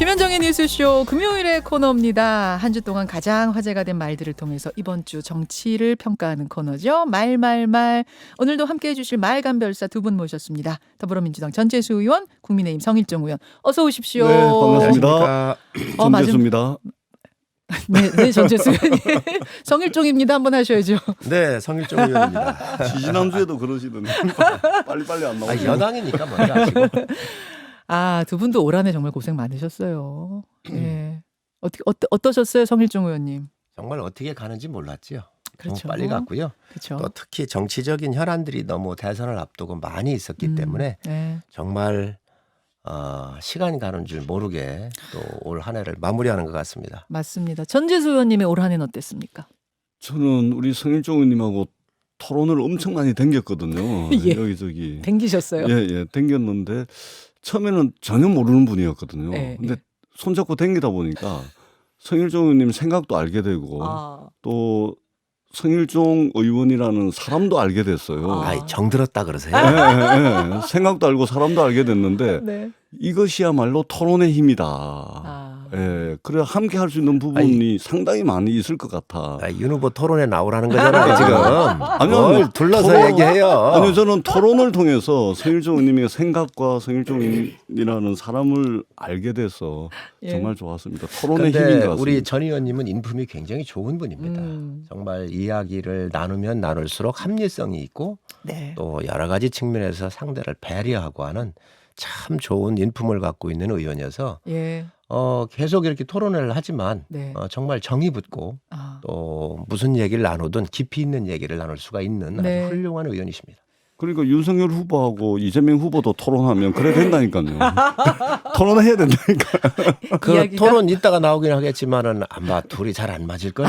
김현정의 뉴스쇼 금요일의 코너입니다. 한 주 동안 가장 화제가 된 말들을 통해서 이번 주 정치를 평가하는 코너죠. 말말말. 오늘도 함께해 주실 말간별사 두 분 모셨습니다. 더불어민주당 전재수 의원, 국민의힘 성일종 의원. 어서 오십시오. 네, 반갑습니다. 전재수입니다. 네, 전재수 의원님. 성일종입니다. 한번 하셔야죠. 네, 성일종 의원입니다. 지지난주에도 그러시던데 빨리빨리 안 나오고. 여당이니까 먼저 하시고. 두 분도 올 한해 정말 고생 많으셨어요. 네. 어떠셨어요, 성일종 의원님? 정말 어떻게 가는지 몰랐지요. 그렇죠. 너무 빨리 갔고요. 그렇죠. 또 특히 정치적인 혈안들이 너무 대선을 앞두고 많이 있었기 때문에 네. 정말 시간이 가는 줄 모르게 또 올 한 해를 마무리하는 것 같습니다. 맞습니다. 전재수 의원님의 올 한해는 어땠습니까? 저는 우리 성일종 의원님하고 토론을 엄청 많이 댕겼거든요. 예. 여기저기. 댕기셨어요? 예, 댕겼는데 처음에는 전혀 모르는 분이었거든요. 예, 근데 예. 손잡고 댕기다 보니까 성일종 의원님 생각도 알게 되고 또 성일종 의원이라는 사람도 알게 됐어요. 정들었다 그러세요? 예. 생각도 알고 사람도 알게 됐는데 네. 이것이야말로 토론의 힘이다. 예, 그래 함께 할 수 있는 부분이 상당히 많이 있을 것 같아. 윤 후보 토론에 나오라는 거잖아요, 지금. 아니요, 뭘 둘러서 토론- 얘기해요. 아니요, 저는 토론을 통해서 성일종 의원님의 생각과 성일종 의원이라는 사람을 알게 돼서 예. 정말 좋았습니다. 토론의 힘인 것 그런데 같습니다. 우리 전 의원님은 인품이 굉장히 좋은 분입니다. 정말 이야기를 나누면 나눌수록 합리성이 있고 네. 또 여러 가지 측면에서 상대를 배려하고 하는 참 좋은 인품을 갖고 있는 의원이어서 예. 계속 이렇게 토론을 하지만 네. 정말 정이 붙고 또 무슨 얘기를 나누든 깊이 있는 얘기를 나눌 수가 있는 네. 아주 훌륭한 의원이십니다. 그러니까 윤석열 후보하고 이재명 후보도 토론하면 그래 된다니까요. 토론을 해야 된다니까. 그 이야기가- 토론 이따가 나오긴 하겠지만은 아마 둘이 잘 안 맞을 거요.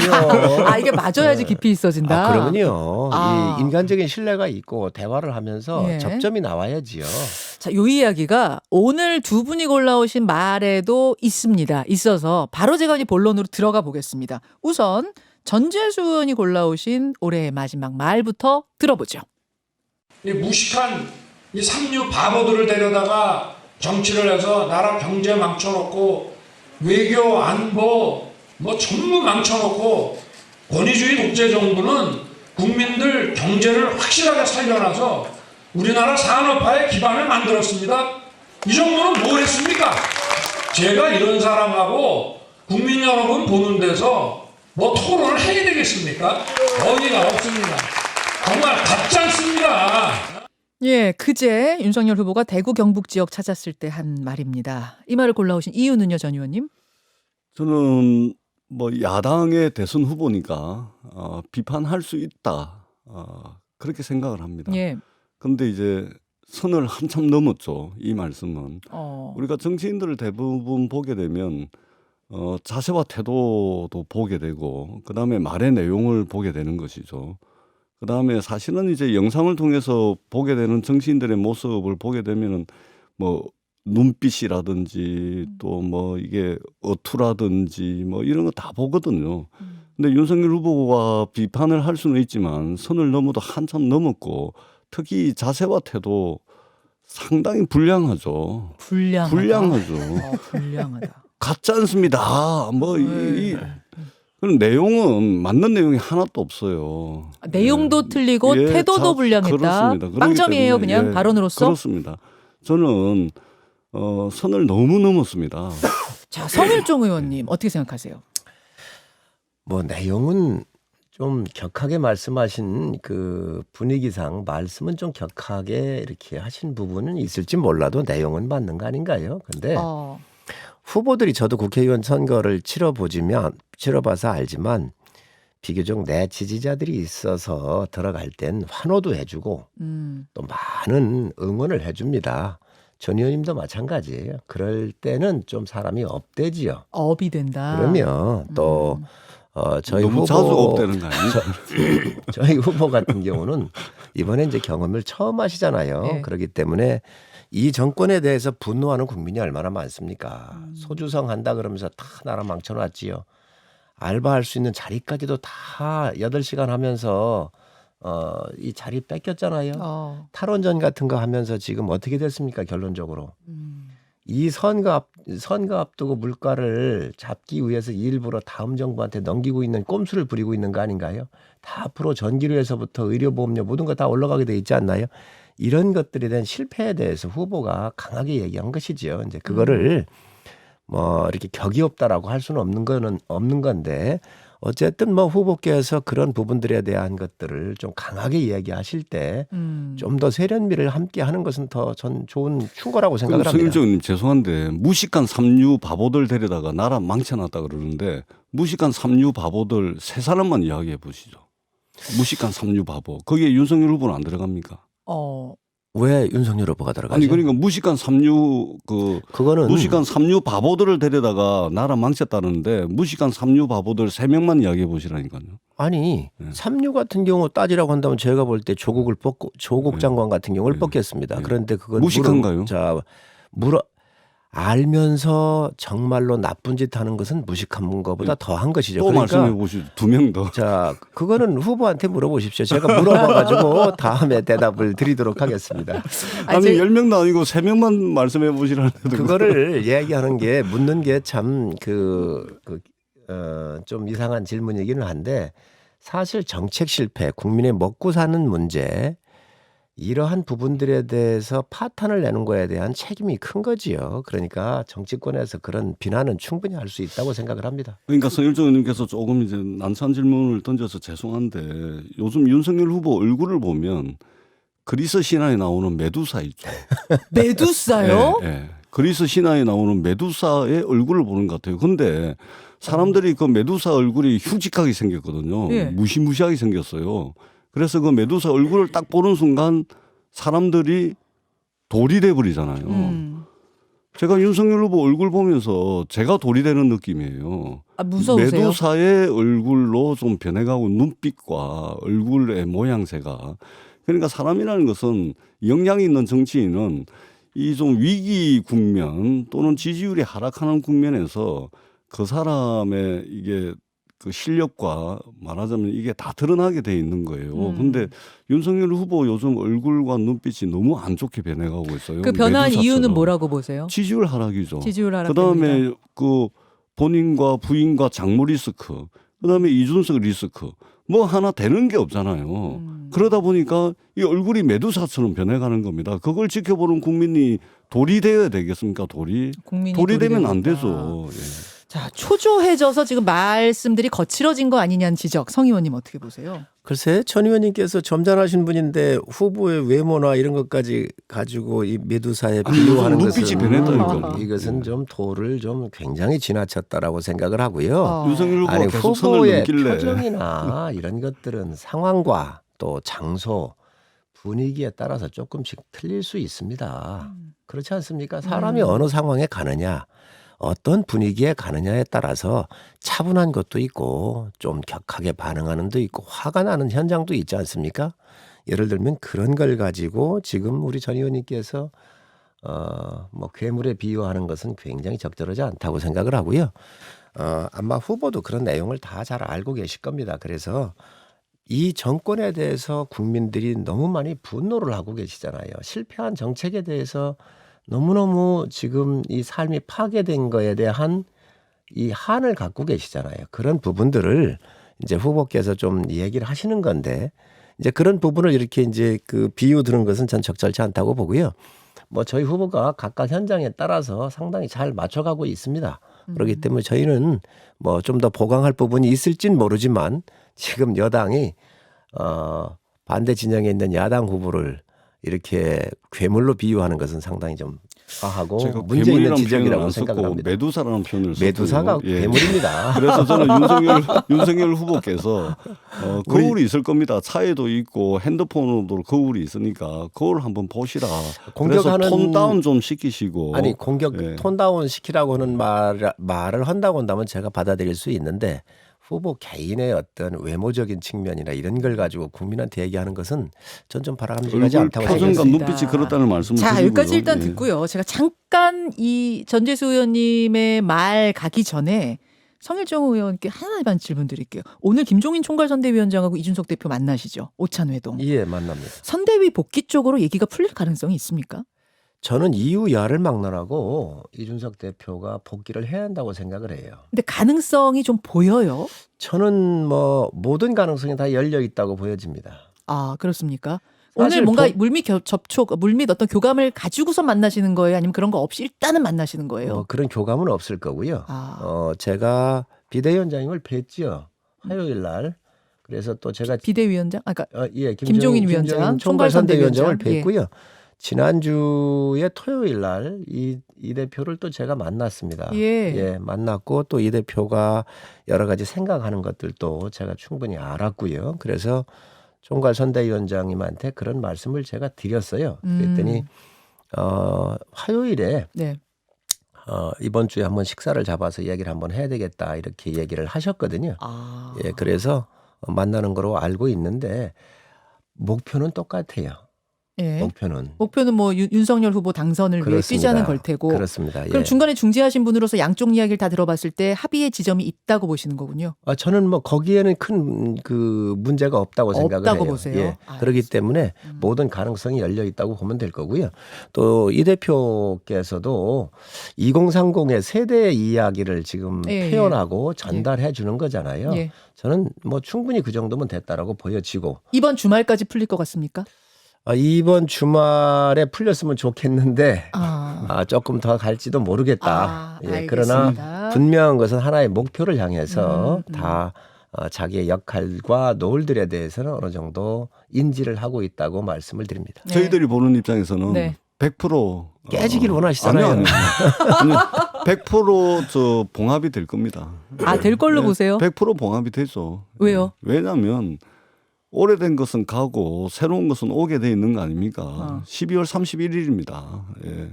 이게 맞아야지 깊이 있어진다. 그러면요. 아. 이 인간적인 신뢰가 있고 대화를 하면서 예. 접점이 나와야지요. 자, 요 이야기가 오늘 두 분이 골라오신 말에도 있어서 바로 제가 이 본론으로 들어가 보겠습니다. 우선 전재수 의원이 골라오신 올해의 마지막 말부터 들어보죠. 이 무식한 이 삼류 바보들을 데려다가 정치를 해서 나라 경제 망쳐놓고 외교 안보 뭐 전부 망쳐놓고 권위주의 독재 정부는 국민들 경제를 확실하게 살려놔서 우리나라 산업화의 기반을 만들었습니다. 이 정부는 뭘 했습니까? 제가 이런 사람하고 국민 여러분 보는 데서 뭐 토론을 해야 되겠습니까? 어디가 없습니다. 정말 같지 않습니다. 예, 그제 윤석열 후보가 대구 경북 지역 찾았을 때 한 말입니다. 이 말을 골라오신 이유는요, 전 의원님? 저는 뭐 야당의 대선 후보니까 비판할 수 있다. 그렇게 생각을 합니다. 예. 근데 이제 선을 한참 넘었죠. 이 말씀은. 우리가 정치인들을 대부분 보게 되면 자세와 태도도 보게 되고 그다음에 말의 내용을 보게 되는 것이죠. 그다음에 사실은 이제 영상을 통해서 보게 되는 정치인들의 모습을 보게 되면은 뭐 눈빛이라든지 또 뭐 이게 어투라든지 뭐 이런 거 다 보거든요. 근데 윤석열 후보가 비판을 할 수는 있지만 선을 넘어도 한참 넘었고 특히 자세와 태도 상당히 불량하죠. 불량하다. 불량하죠. 불량하다. 같지 않습니다. 뭐 그런 내용은 맞는 내용이 하나도 없어요. 내용도 틀리고 예, 태도도 불량했다. 그렇습니다. 그렇기 빵점이에요, 때문에, 그냥 발언으로서. 그렇습니다. 저는 선을 너무 넘었습니다. 자, 성일종 의원님 어떻게 생각하세요? 뭐 내용은 좀 격하게 말씀하신 그 분위기상 말씀은 좀 격하게 이렇게 하신 부분은 있을지 몰라도 내용은 맞는 거 아닌가요? 근데 후보들이 저도 국회의원 선거를 치러봐서 알지만 비교적 내 지지자들이 있어서 들어갈 땐 환호도 해주고 또 많은 응원을 해줍니다. 전 의원님도 마찬가지예요. 그럴 때는 좀 사람이 업되지요. 업이 된다. 그러면 또 저희 너무 후보 자주 업되는 거 아니에요? 저희 후보 같은 경우는 이번에 이제 경험을 처음 하시잖아요. 네. 그렇기 때문에 이 정권에 대해서 분노하는 국민이 얼마나 많습니까? 소주성 한다 그러면서 다 나라 망쳐놨지요. 알바할 수 있는 자리까지도 다 8시간 하면서 이 자리 뺏겼잖아요. 탈원전 같은 거 하면서 지금 어떻게 됐습니까? 결론적으로. 이 선거 앞두고 물가를 잡기 위해서 일부러 다음 정부한테 넘기고 있는 꼼수를 부리고 있는 거 아닌가요? 다 앞으로 전기료에서부터 의료보험료 모든 거 다 올라가게 돼 있지 않나요? 이런 것들에 대한 실패에 대해서 후보가 강하게 얘기한 것이지요. 이제 그거를 뭐 이렇게 격이 없다라고 할 수는 없는 건데 어쨌든 뭐 후보께서 그런 부분들에 대한 것들을 좀 강하게 이야기하실 때 좀 더 세련미를 함께 하는 것은 더 전 좋은 충고라고 생각을 합니다. 성일정 의원님 죄송한데 무식한 삼류 바보들 데려다가 나라 망쳐놨다 그러는데 무식한 삼류 바보들 세 사람만 이야기해 보시죠. 무식한 삼류 바보. 거기에 윤석열 후보는 안 들어갑니까? 왜 윤석열 후보가 들어가죠? 아니 그러니까 무식한 삼류 그거는 무식한 삼류 바보들을 데려다가 나라 망쳤다는데 무식한 삼류 바보들 3명만 이야기해 보시라니까요. 아니 네. 삼류 같은 경우 따지라고 한다면 제가 볼 때 조국 네. 장관 같은 경우를 네. 뽑겠습니다. 네. 그런데 그건 무식한가요? 알면서 정말로 나쁜 짓 하는 것은 무식한 것보다 더한 것이죠. 또 그러니까 말씀해 보시죠. 2명 더. 자, 그거는 후보한테 물어보십시오. 제가 물어봐가지고 다음에 대답을 드리도록 하겠습니다. 아니 10명도 아니고 3명만 말씀해 보시라는데 그거를 얘기하는 게 묻는 게 참 좀 이상한 질문이기는 한데 사실 정책 실패, 국민의 먹고 사는 문제 이러한 부분들에 대해서 파탄을 내는 거에 대한 책임이 큰 거지요. 그러니까 정치권에서 그런 비난은 충분히 할 수 있다고 생각을 합니다. 그러니까 성일정 의원님께서 조금 이제 난처한 질문을 던져서 죄송한데 요즘 윤석열 후보 얼굴을 보면 그리스 신화에 나오는 메두사 있죠. 메두사요? 예. 그리스 신화에 나오는 메두사의 얼굴을 보는 것 같아요. 근데 사람들이 그 메두사 얼굴이 흉측하게 생겼거든요. 예. 무시무시하게 생겼어요. 그래서 그 메두사 얼굴을 딱 보는 순간 사람들이 돌이 돼 버리잖아요. 제가 윤석열 후보 얼굴 보면서 제가 돌이 되는 느낌이에요. 무서우세요? 메두사의 얼굴로 좀 변해가고 눈빛과 얼굴의 모양새가. 그러니까 사람이라는 것은 역량이 있는 정치인은 이 좀 위기 국면 또는 지지율이 하락하는 국면에서 그 사람의 이게 그 실력과 말하자면 이게 다 드러나게 돼 있는 거예요. 근데 윤석열 후보 요즘 얼굴과 눈빛이 너무 안 좋게 변해가고 있어요. 그 변한 메두사처럼. 이유는 뭐라고 보세요? 지지율 하락이죠. 지지율 하락. 그다음에 그 본인과 부인과 장모 리스크, 그다음에 이준석 리스크 뭐 하나 되는 게 없잖아요. 그러다 보니까 이 얼굴이 메두사처럼 변해가는 겁니다. 그걸 지켜보는 국민이 돌이 되어야 되겠습니까? 돌이 되면 안 되죠. 예. 자, 초조해져서 지금 말씀들이 거칠어진 거 아니냐는 지적. 성 의원님 어떻게 보세요? 글쎄 천 의원님께서 점잖으신 분인데 후보의 외모나 이런 것까지 가지고 이 메두사에 비유하는 눈빛이 것은 변했다니까요. 이것은 좀 도를 좀 굉장히 지나쳤다라고 생각을 하고요. 윤석열 후보가 아니 계속 선을 후보의 넘길래 표정이나 이런 것들은 상황과 또 장소 분위기에 따라서 조금씩 틀릴 수 있습니다. 그렇지 않습니까? 사람이 어느 상황에 가느냐 어떤 분위기에 가느냐에 따라서 차분한 것도 있고 좀 격하게 반응하는 도 있고 화가 나는 현장도 있지 않습니까? 예를 들면 그런 걸 가지고 지금 우리 전 의원님께서 뭐 괴물에 비유하는 것은 굉장히 적절하지 않다고 생각을 하고요. 아마 후보도 그런 내용을 다 잘 알고 계실 겁니다. 그래서 이 정권에 대해서 국민들이 너무 많이 분노를 하고 계시잖아요. 실패한 정책에 대해서 너무너무 지금 이 삶이 파괴된 거에 대한 이 한을 갖고 계시잖아요. 그런 부분들을 이제 후보께서 좀 얘기를 하시는 건데 이제 그런 부분을 이렇게 이제 그 비유 드는 것은 전 적절치 않다고 보고요. 뭐 저희 후보가 각각 현장에 따라서 상당히 잘 맞춰가고 있습니다. 그렇기 때문에 저희는 뭐 좀 더 보강할 부분이 있을진 모르지만 지금 여당이 반대 진영에 있는 야당 후보를 이렇게 괴물로 비유하는 것은 상당히 좀 과하고 문제 있는 지적이라고 생각을 합니다. 메두사라는 표현을 메두사가 썼고요. 예. 괴물입니다. 그래서 저는 윤석열 후보께서 거울이 있을 겁니다. 차에도 있고 핸드폰으로도 거울이 있으니까 거울 한번 보시라. 그래서 톤 다운 좀 시키시고. 아니 공격 예. 톤 다운 시키라고 하는 말을 한다고 한다면 제가 받아들일 수 있는데 후보 개인의 어떤 외모적인 측면이나 이런 걸 가지고 국민한테 얘기하는 것은 전 좀 바람직하지 않다고 표정과 생각합니다. 눈빛이 그렇다는 말씀을 자, 드리고요. 여기까지 일단 예. 듣고요. 제가 잠깐 이 전재수 의원님의 말 가기 전에 성일정 의원께 하나만 질문 드릴게요. 오늘 김종인 총괄선대위원장하고 이준석 대표 만나시죠? 오찬 회동. 예, 만납니다. 선대위 복귀 쪽으로 얘기가 풀릴 가능성이 있습니까? 저는 이후 야를 막론하고 이준석 대표가 복귀를 해야 한다고 생각을 해요. 근데 가능성이 좀 보여요. 저는 뭐 모든 가능성이 다 열려 있다고 보여집니다. 아, 그렇습니까? 사실 오늘 뭔가 물밑 접촉, 물밑 어떤 교감을 가지고서 만나시는 거예요? 아니면 그런 거 없이 일단은 만나시는 거예요? 그런 교감은 없을 거고요. 아. 제가 비대위원장님을 뵀죠. 화요일 날. 그래서 또 제가 비대위원장? 아까 예, 김종인 위원장, 총괄선대위원장을 총괄선대위원장. 뵀고요. 지난주에 토요일 날 이 대표를 또 제가 만났습니다. 예. 만났고 또 이 대표가 여러 가지 생각하는 것들도 제가 충분히 알았고요. 그래서 총괄선대위원장님한테 그런 말씀을 제가 드렸어요. 그랬더니 화요일에 네. 이번 주에 한번 식사를 잡아서 이야기를 한번 해야 되겠다 이렇게 얘기를 하셨거든요. 아. 예, 그래서 만나는 거로 알고 있는데 목표는 똑같아요. 예. 목표는 뭐 윤석열 후보 당선을 위해 그렇습니다. 뛰자는 걸 테고. 그렇습니다. 그럼 예. 중간에 중재하신 분으로서 양쪽 이야기를 다 들어봤을 때 합의의 지점이 있다고 보시는 거군요. 저는 뭐 거기에는 큰 그 문제가 없다고 생각을 없다고 해요. 보세요? 예. 그렇기 알겠습니다. 때문에 모든 가능성이 열려 있다고 보면 될 거고요. 또 이 대표께서도 2030의 세대 이야기를 지금 예, 표현하고 전달해 주는 거잖아요. 예. 저는 뭐 충분히 그 정도면 됐다라고 보여지고 이번 주말까지 풀릴 것 같습니까? 이번 주말에 풀렸으면 좋겠는데 조금 더 갈지도 모르겠다. 그러나 알겠습니다. 분명한 것은 하나의 목표를 향해서 다 자기의 역할과 노을들에 대해서는 어느 정도 인지를 하고 있다고 말씀을 드립니다. 네. 저희들이 보는 입장에서는 네. 100% 깨지기를 원하시잖아요. 아니요. 100% 봉합이 될 겁니다. 될 걸로 보세요? 100% 봉합이 되죠. 왜요? 왜냐하면 오래된 것은 가고 새로운 것은 오게 돼 있는 거 아닙니까? 12월 31일입니다. 예.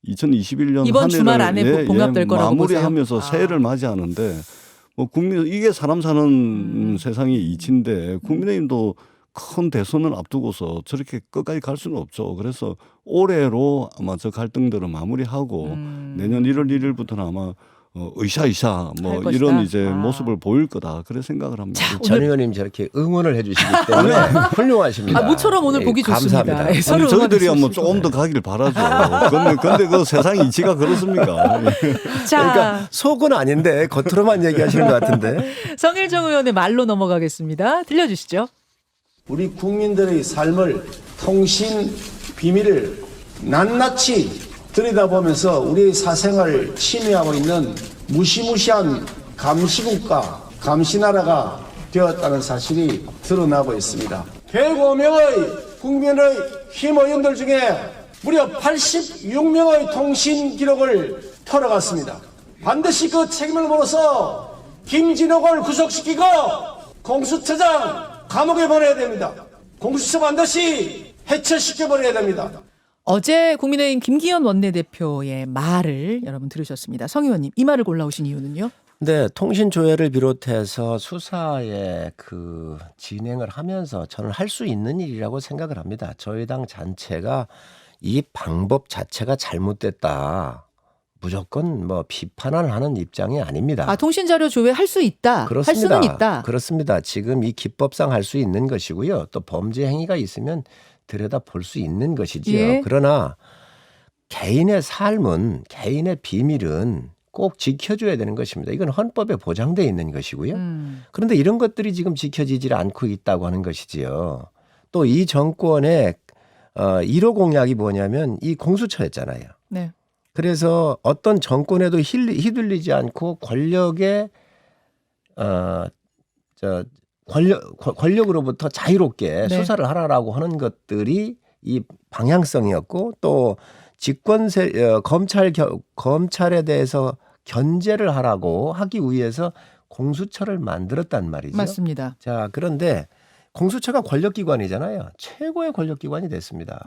2021년 이번 한 해를 주말 안에 봉합될 거라고 마무리하면서 보세요? 새해를 맞이하는데 뭐 국민 이게 사람 사는 세상의 이치인데 국민의힘도 큰 대선을 앞두고서 저렇게 끝까지 갈 수는 없죠. 그래서 올해로 아마 저 갈등들을 마무리하고 내년 1월 1일부터는 아마 으쌰으쌰 뭐 할 것이다. 이런 이제 모습을 보일 거다 그래 생각을 합니다. 전 의원님 저렇게 응원을 해주시기 때문에 훌륭하십니다. 모처럼 오늘 보기 좋습니다. 감사합니다. 예, 서로 아니, 저희들이야 뭐 응원해 조금 더 가길 바라죠. 근데 그 세상 이치가 그렇습니까? 자, 그러니까 속은 아닌데 겉으로만 얘기하시는 것 같은데. 성일정 의원의 말로 넘어가겠습니다. 들려주시죠. 우리 국민들의 삶을 통신 비밀을 낱낱이 들여다보면서 우리의 사생활을 침해하고 있는 무시무시한 감시국가, 감시나라가 되었다는 사실이 드러나고 있습니다. 105명의 국민의힘 의원들 중에 무려 86명의 통신 기록을 털어갔습니다. 반드시 그 책임을 물어서 김진옥을 구속시키고 공수처장 감옥에 보내야 됩니다. 공수처 반드시 해체시켜버려야 됩니다. 어제 국민의힘 김기현 원내대표의 말을 여러분 들으셨습니다. 성 의원님, 이 말을 골라오신 이유는요? 네, 통신 조회를 비롯해서 수사의 그 진행을 하면서 저는 할 수 있는 일이라고 생각을 합니다. 저희 당 전체가 이 방법 자체가 잘못됐다. 무조건 뭐 비판을 하는 입장이 아닙니다. 통신 자료 조회 할 수 있다. 그렇습니다. 할 수는 있다. 그렇습니다. 지금 이 기법상 할 수 있는 것이고요. 또 범죄 행위가 있으면 들여다 볼 수 있는 것이지요. 예. 그러나 개인의 삶은, 개인의 비밀은 꼭 지켜줘야 되는 것입니다. 이건 헌법에 보장되어 있는 것이고요. 그런데 이런 것들이 지금 지켜지지 않고 있다고 하는 것이지요. 또 이 정권의 1호 공약이 뭐냐면 이 공수처였잖아요. 네. 그래서 어떤 정권에도 휘둘리지 않고 권력의 권력으로부터 자유롭게 네. 수사를 하라라고 하는 것들이 이 방향성이었고 또 검찰에 대해서 견제를 하기 위해서 공수처를 만들었단 말이죠. 맞습니다. 자, 그런데 공수처가 권력기관이잖아요. 최고의 권력기관이 됐습니다.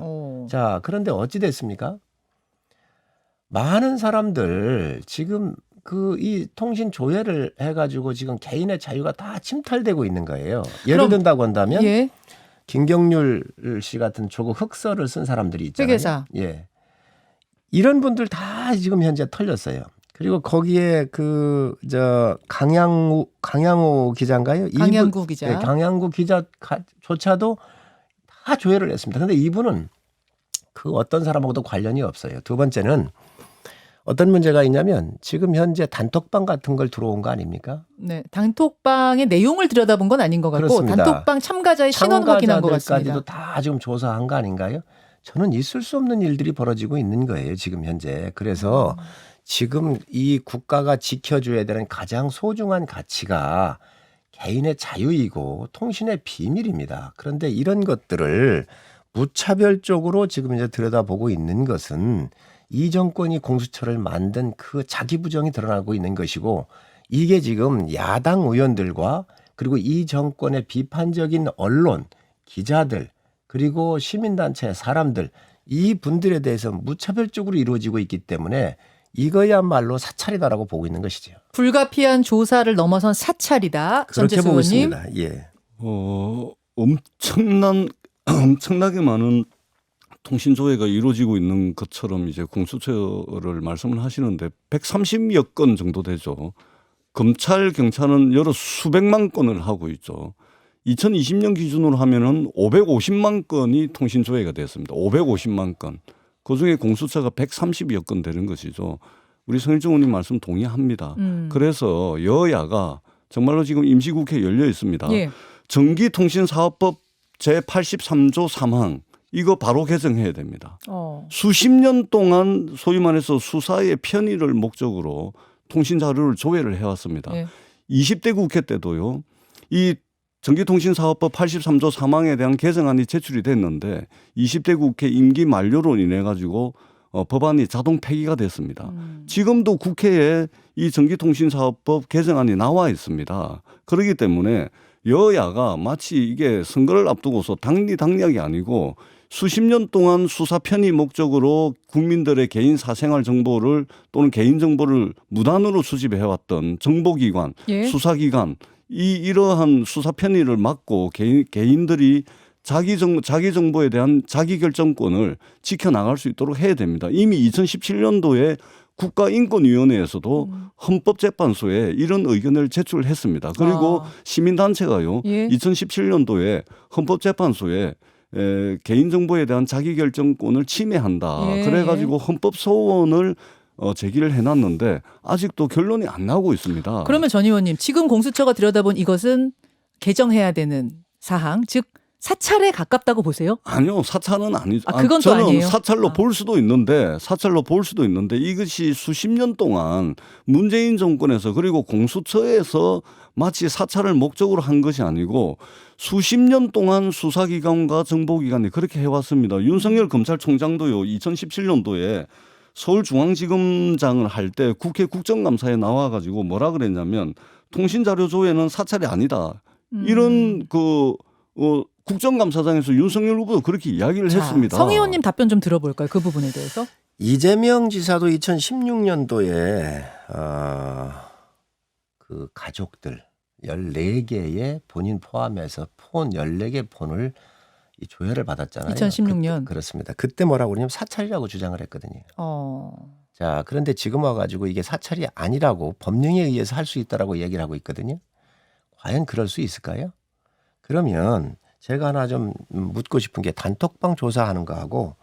자, 그런데 어찌 됐습니까? 많은 사람들 지금 이 통신 조회를 해가지고 지금 개인의 자유가 다 침탈되고 있는 거예요. 예를 든다고 한다면 예. 김경률 씨 같은 조국 흑서를 쓴 사람들이 있잖아요. 회계사. 예. 이런 분들 다 지금 현재 털렸어요. 그리고 거기에 강양호 기자인가요? 강양구 기자. 네, 강양구 기자조차도 다 조회를 했습니다. 그런데 이분은 그 어떤 사람하고도 관련이 없어요. 두 번째는 어떤 문제가 있냐면 지금 현재 단톡방 같은 걸 들어온 거 아닙니까? 네, 단톡방의 내용을 들여다본 건 아닌 것 같고 그렇습니다. 단톡방 참가자의 신원 확인한 것 같습니다. 참가자들까지도 다 지금 조사한 거 아닌가요? 저는 있을 수 없는 일들이 벌어지고 있는 거예요. 지금 현재. 그래서 지금 이 국가가 지켜줘야 되는 가장 소중한 가치가 개인의 자유이고 통신의 비밀입니다. 그런데 이런 것들을 무차별적으로 지금 이제 들여다보고 있는 것은 이 정권이 공수처를 만든 그 자기 부정이 드러나고 있는 것이고 이게 지금 야당 의원들과 그리고 이 정권의 비판적인 언론, 기자들 그리고 시민단체 사람들 이 분들에 대해서 무차별적으로 이루어지고 있기 때문에 이거야말로 사찰이다라고 보고 있는 것이죠. 불가피한 조사를 넘어선 사찰이다. 그렇게 전재수 보고 의원님. 있습니다. 예. 엄청나게 많은 통신 조회가 이루어지고 있는 것처럼 이제 공수처를 말씀을 하시는데 130여 건 정도 되죠. 검찰, 경찰은 여러 수백만 건을 하고 있죠. 2020년 기준으로 하면은 550만 건이 통신 조회가 됐습니다. 550만 건. 그중에 공수처가 130여 건 되는 것이죠. 우리 성일종 의원님 말씀 동의합니다. 그래서 여야가 정말로 지금 임시국회 열려 있습니다. 예. 전기통신사업법 제83조 3항 이거 바로 개정해야 됩니다. 수십 년 동안 소위 말해서 수사의 편의를 목적으로 통신 자료를 조회를 해왔습니다. 예. 20대 국회 때도요. 이 전기통신사업법 83조 3항에 대한 개정안이 제출이 됐는데 20대 국회 임기 만료로 인해 가지고 법안이 자동 폐기가 됐습니다. 지금도 국회에 이 전기통신사업법 개정안이 나와 있습니다. 그렇기 때문에 여야가 마치 이게 선거를 앞두고서 당리당략이 아니고 수십 년 동안 수사 편의 목적으로 국민들의 개인 사생활 정보를 또는 개인 정보를 무단으로 수집해왔던 정보기관, 예. 수사기관 이러한 수사 편의를 막고 개인들이 자기 정보에 대한 자기 결정권을 지켜나갈 수 있도록 해야 됩니다. 이미 2017년도에 국가인권위원회에서도 헌법재판소에 이런 의견을 제출했습니다. 그리고 시민단체가요. 예. 2017년도에 헌법재판소에 개인정보에 대한 자기결정권을 침해한다. 예. 그래가지고 헌법소원을 제기를 해놨는데 아직도 결론이 안 나오고 있습니다. 그러면 전 의원님 지금 공수처가 들여다본 이것은 개정해야 되는 사항 즉 사찰에 가깝다고 보세요? 아니요, 사찰은 아니죠. 그건 또 저는 아니에요. 사찰로 볼 수도 있는데 이것이 수십 년 동안 문재인 정권에서 그리고 공수처에서 마치 사찰을 목적으로 한 것이 아니고 수십 년 동안 수사기관과 정보기관이 그렇게 해왔습니다. 윤석열 검찰총장도요, 2017년도에 서울중앙지검장을 할 때 국회 국정감사에 나와가지고 뭐라 그랬냐면 통신자료 조회는 사찰이 아니다. 이런 국정감사장에서 윤석열 후보도 그렇게 이야기를 했습니다. 성 의원님 답변 좀 들어볼까요? 그 부분에 대해서. 이재명 지사도 2016년도에 그 가족들 14개의 본인 포함해서 폰 14개 폰을 이 조회를 받았잖아요. 2016년. 그렇습니다. 그때 뭐라고 그러냐면 사찰이라고 주장을 했거든요. 자, 그런데 지금 와가지고 이게 사찰이 아니라고 법령에 의해서 할 수 있다라고 얘기를 하고 있거든요. 과연 그럴 수 있을까요? 그러면 제가 하나 좀 묻고 싶은 게 단톡방 조사하는 거하고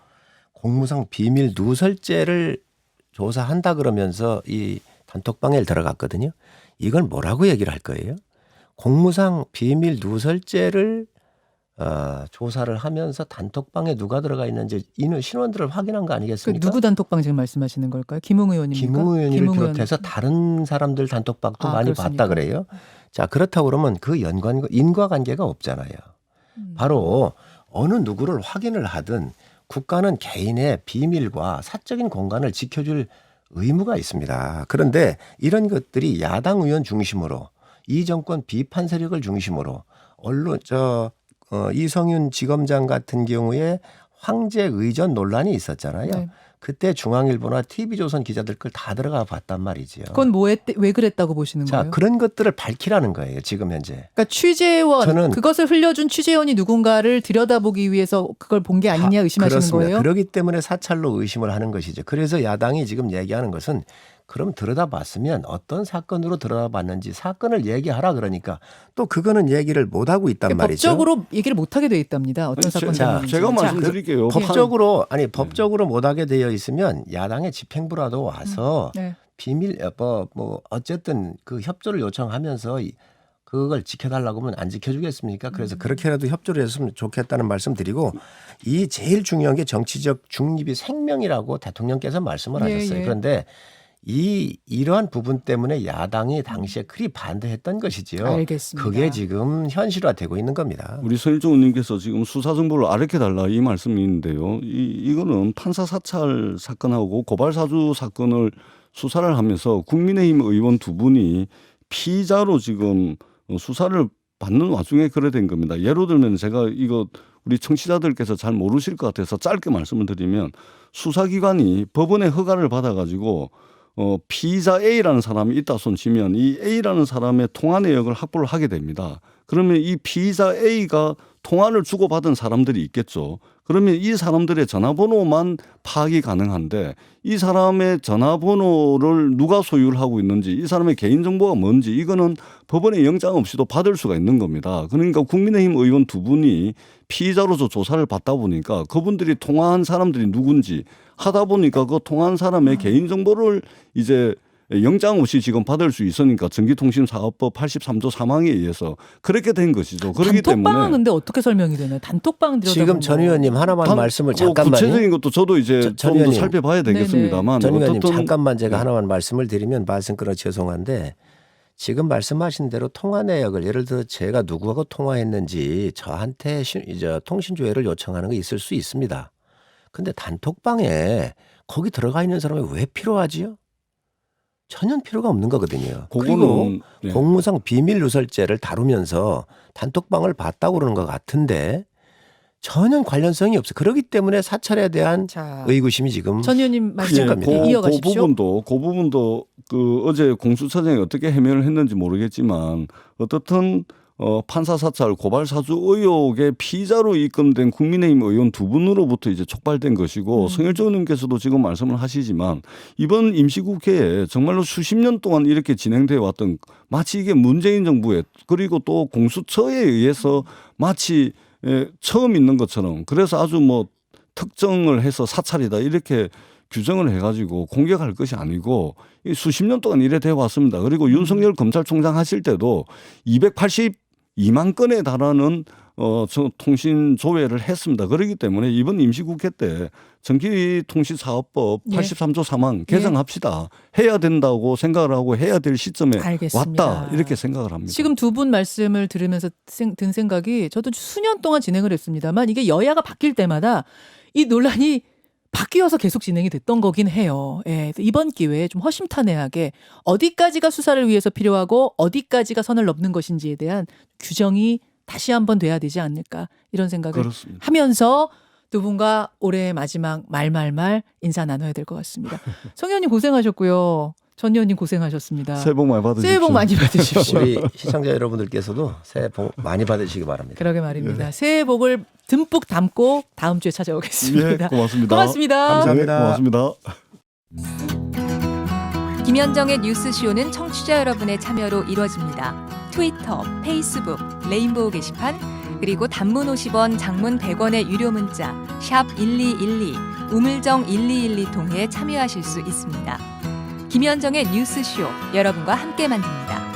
공무상 비밀 누설죄를 조사한다 그러면서 이 단톡방에 들어갔거든요. 이걸 뭐라고 얘기를 할 거예요? 공무상 비밀 누설죄를 조사를 하면서 단톡방에 누가 들어가 있는지 이는 신원들을 확인한 거 아니겠습니까? 누구 단톡방 지금 말씀하시는 걸까요? 김웅 의원입니까? 김웅 의원을 김웅 비롯해서 다른 사람들 단톡방도 많이 그렇습니까? 봤다 그래요. 자, 그렇다고 그러면 그 인과관계가 없잖아요. 바로 어느 누구를 확인을 하든 국가는 개인의 비밀과 사적인 공간을 지켜줄 의무가 있습니다. 그런데 이런 것들이 야당 의원 중심으로 이 정권 비판 세력을 중심으로 언론 이성윤 지검장 같은 경우에 황제 의전 논란이 있었잖아요. 네. 그때 중앙일보나 TV조선 기자들 걸 다 들어가 봤단 말이지요. 그건 왜 그랬다고 보시는 자, 거예요? 그런 것들을 밝히라는 거예요. 지금 현재. 그러니까 취재원, 저는 그것을 흘려준 취재원이 누군가를 들여다보기 위해서 그걸 본 게 아니냐 의심하시는 그렇습니다. 거예요? 그렇기 때문에 사찰로 의심을 하는 것이죠. 그래서 야당이 지금 얘기하는 것은 그럼 들여다봤으면 어떤 사건으로 들여다봤는지 사건을 얘기하라 그러니까 또 그거는 얘기를 못하고 있단 그러니까 말이죠. 법적으로 얘기를 못하게 돼 있답니다. 어떤 사건 자, 때문인지. 제가 자, 말씀드릴게요. 법적으로 법적으로 못하게 되어 있으면 야당의 집행부라도 와서 네. 비밀 뭐 어쨌든 그 협조를 요청하면서 그걸 지켜달라고 하면 안 지켜주겠습니까? 그래서 그렇게라도 협조를 했으면 좋겠다는 말씀드리고 이 제일 중요한 게 정치적 중립이 생명이라고 대통령께서 말씀을 예, 하셨어요. 예. 그런데 이러한 부분 때문에 야당이 당시에 그리 반대했던 것이지요. 알겠습니다. 그게 지금 현실화되고 있는 겁니다. 우리 서일종 의원님께서 지금 수사 정보를 아르켜달라 이 말씀인데요. 이거는 판사 사찰 사건하고 고발 사주 사건을 수사를 하면서 국민의힘 의원 두 분이 피의자로 지금 수사를 받는 와중에 그래 된 겁니다. 예로 들면 제가 이거 우리 청취자들께서 잘 모르실 것 같아서 짧게 말씀을 드리면 수사기관이 법원의 허가를 받아가지고 피의자 A라는 사람이 있다 손 치면 이 A라는 사람의 통화 내역을 확보를 하게 됩니다. 그러면 이 피의자 A가 통화를 주고받은 사람들이 있겠죠. 그러면 이 사람들의 전화번호만 파악이 가능한데 이 사람의 전화번호를 누가 소유를 하고 있는지 이 사람의 개인정보가 뭔지 이거는 법원의 영장 없이도 받을 수가 있는 겁니다. 그러니까 국민의힘 의원 두 분이 피의자로서 조사를 받다 보니까 그분들이 통화한 사람들이 누군지 하다 보니까 그 통화한 사람의 개인정보를 이제 영장 없이 지금 받을 수 있으니까 전기통신사업법 83조 3항에 의해서 그렇게 된 것이죠. 그렇기 단톡방은 때문에 근데 어떻게 설명이 되나요? 단톡방 지금 전 의원님 하나만 말씀을 잠깐만요. 구체적인 것도 저도 이제 전 좀 더 의원님. 살펴봐야 되겠습니다만 전 의원님 어떻든 잠깐만 제가 하나만 말씀을 드리면 말씀 끊어 죄송한데 지금 말씀하신 대로 통화 내역을 예를 들어 제가 누구하고 통화했는지 저한테 이제 통신조회를 요청하는 게 있을 수 있습니다. 근데 단톡방에 거기 들어가 있는 사람이 왜 필요하지요? 전혀 필요가 없는 거거든요. 그리고 그거는 네. 공무상 비밀 누설죄를 다루면서 단톡방을 봤다고 그러는 것 같은데 전혀 관련성이 없어요. 그렇기 때문에 사찰에 대한 자, 의구심이 지금 전 의원님 말씀 크진 겁니다. 이어가십시오. 그 부분도 그 어제 공수처장이 어떻게 해명을 했는지 모르겠지만 어떻든 판사 사찰 고발 사주 의혹의 피의자로 입건된 국민의힘 의원 두 분으로부터 이제 촉발된 것이고 성일종 의원님께서도 지금 말씀을 하시지만 이번 임시국회에 정말로 수십 년 동안 이렇게 진행되어 왔던 마치 이게 문재인 정부의 그리고 또 공수처에 의해서 마치 처음 있는 것처럼 그래서 아주 뭐 특정을 해서 사찰이다 이렇게 규정을 해가지고 공격할 것이 아니고 수십 년 동안 이래 되어 왔습니다. 그리고 윤석열 검찰총장 하실 때도 282만 건에 달하는 통신 조회를 했습니다. 그렇기 때문에 이번 임시국회 때 전기통신사업법 예. 83조 3항 개정합시다. 해야 된다고 생각을 하고 해야 될 시점에 알겠습니다. 왔다 이렇게 생각을 합니다. 지금 두 분 말씀을 들으면서 든 생각이 저도 수년 동안 진행을 했습니다만 이게 여야가 바뀔 때마다 이 논란이 바뀌어서 계속 진행이 됐던 거긴 해요. 예, 이번 기회에 좀 허심탄회하게 어디까지가 수사를 위해서 필요하고 어디까지가 선을 넘는 것인지에 대한 규정이 다시 한번 돼야 되지 않을까 이런 생각을 그렇습니다. 하면서 두 분과 올해의 마지막 말말말 인사 나눠야 될 것 같습니다. 성 의원님 고생하셨고요. 전 의원님 고생하셨습니다. 새해 복 많이 받으십시오. 새해 복 많이 받으십시오. 우리 시청자 여러분들께서도 새해 복 많이 받으시기 바랍니다. 그러게 말입니다. 새해 복을 듬뿍 담고 다음 주에 찾아오겠습니다. 예, 고맙습니다. 고맙습니다. 감사합니다. 네, 고맙습니다. 김현정의 뉴스쇼는 청취자 여러분의 참여로 이루어집니다. 트위터, 페이스북, 레인보우 게시판, 그리고 단문 50원, 장문 100원의 유료 문자 샵 1212, 우물정 1212 통해 참여하실 수 있습니다. 김현정의 뉴스쇼 여러분과 함께 만듭니다.